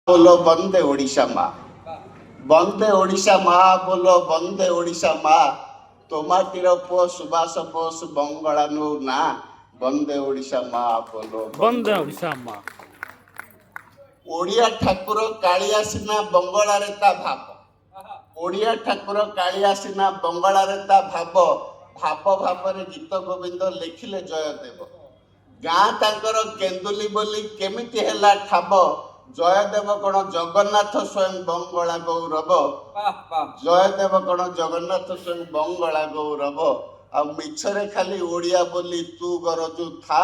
बोलो बंदे ओडिशा माँ, बंदे ओडिशा माँ, बोलो बंदे ओडिशा माँ। तोमाटीर पुओ सुभाष बोस बंगलानु ना, बंदे ओडिशा माँ बोलो बंदे ओडिशा माँ। ओडिया ठाकुर कालिया सिना बंगला रे ता भाव, ओडिया ठाकुर कालिया सिना बंगला रे ता भाव, भाव भाव रे गीत गोविंद लिखिले जयदेव। गाँ तांकर केन्दुली बोली केमिति हेला ठाब, जयदेव कौन जगन्नाथ स्वयं बंगला गौरव, जयदेव कौन जगन्नाथ स्वयं बंगला गौरव। आ मिछरे खाली ओडिया बोली तू गरजु था,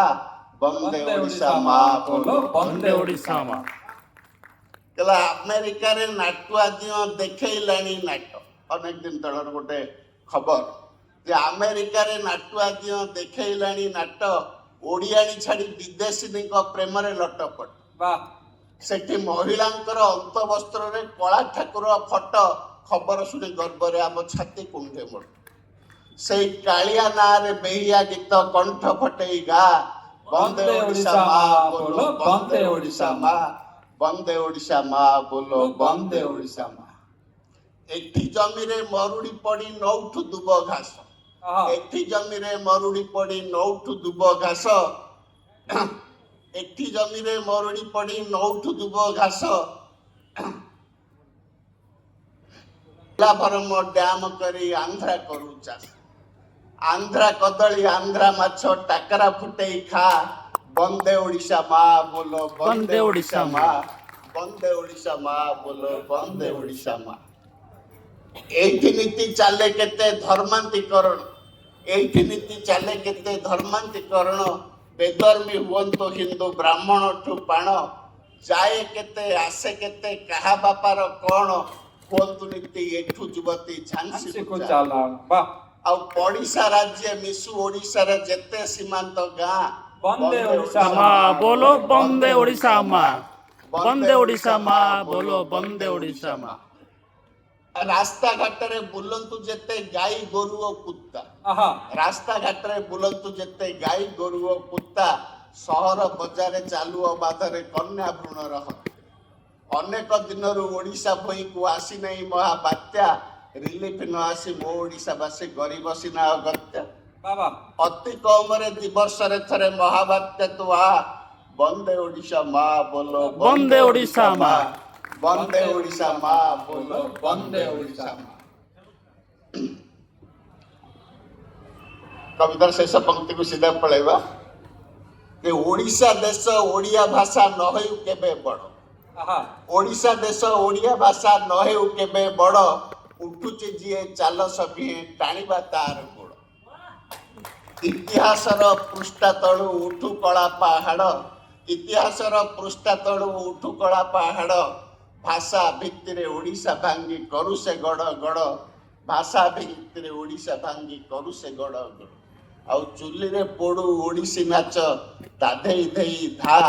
बंदे ओडिशा माँ बोलो बंदे ओडिशा माँ। कहला अमेरिका रे नाटुआ दियो देखैलानी नाट, अनेक दिन तलर गोटे खबर जे अमेरिका रे नाटुआ दियो देखैलानी नाट, ओडियानी छाड़ी विदेशी प्रेम रे लटपट। सेठी महिलांकर अंत वस्त्र रे कला ठाकुर फट, खबर शुणी गर्व रे आम छाती कुंडे मोड़। से कालिया ना रे बेहिया गीत कंठ फटेई गा, बंदे ओडिशा माँ बोलो बंदे ओडिशा माँ, बंदे ओडिशा माँ बोलो बंदे ओडिशा माँ। एठी जमी रे मरुड़ी पड़ी नौठु दुब घास, एठी जमी रे मरुड़ी पड़ी नौठु दुब घास, एठी जमी रे मरुड़ी पड़ी नौठु दुब घास। भरम डैम करी आंध्रा करू चाष, आंध्रा कदली आंध्रा माछ टाकरा फुटेई खा, बंदे ओडिशा माँ बोलो बंदे ओडिशा माँ, बंदे ओडिशा माँ बोलो बंदे ओडिशा माँ। एठी नीति चाले केते धर्मांतरीकरण, एठी नीति चाले केते धर्मांतरीकरण। बेधर्मी हुअंतु हिंदू ब्राह्मण ठू पाण, जाए केते आसे केते कहा बापार कौन, हुअंतु नीति एठू जुवती झांसी को चाला। आ पड़िशा राज्य मिसु ओडिशा रे जेते सीमांत गाँ, बंदे ओडिशा माँ बोलो बंदे ओडिशा माँ, बंदे ओडिशा माँ बोलो बंदे ओडिशा माँ। रास्ता घाट रे बुलंतु जेते गाई गोरु ओ कुत्ता, रास्ता घाट रे बुलंतु जेते गाई गोरु ओ कुत्ता, सहर बजार चालू अबाधरे कन्या भ्रूण हत्या। अनेक दिनरू ओडिशा भई को आसी नहीं महाबात्या, रिलीफ न आसी मो ओडिशावासी गरीब सिना अगत्या। अति कम रे दिवर्ष रे थरे महाबात्या तू आ, बंदे ओडिशा माँ बोलो बंदे ओडिशा माँ, बंदे ओडिशा माँ बोलो बंदे ओडिशा माँ। कवितार शेष पंक्ति को सीधा पढ़ेबा कि ओडिशा देश ओडिया भाषा न होउ केबे बड़, ओडिशा देश ओडिया भाषा न होउ केबे बड़, उठुचे जिए चाल सभी टाणीबा तार गोड़। इतिहासर पृष्ठा तळु उठु कला पहाड़, इतिहासर पृष्ठा तळु उठु कला पहाड़। भाषा भित्तिरे ओडिशा भांगी करू से गड़ गड़, भाषा भित्तिरे ओडिशा भांगी करू से गड़ गड़। आउ चुली रे पोड़ू ओडिसी नाच दाधेई धेई धा,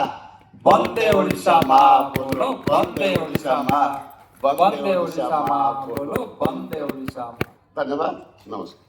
बंदे ओडिशा माँ बोलो बंदे ओडिशा माँ, बंदे ओडिशा माँ बोलो बंदे ओडिशा माँ। धन्यवाद, नमस्कार।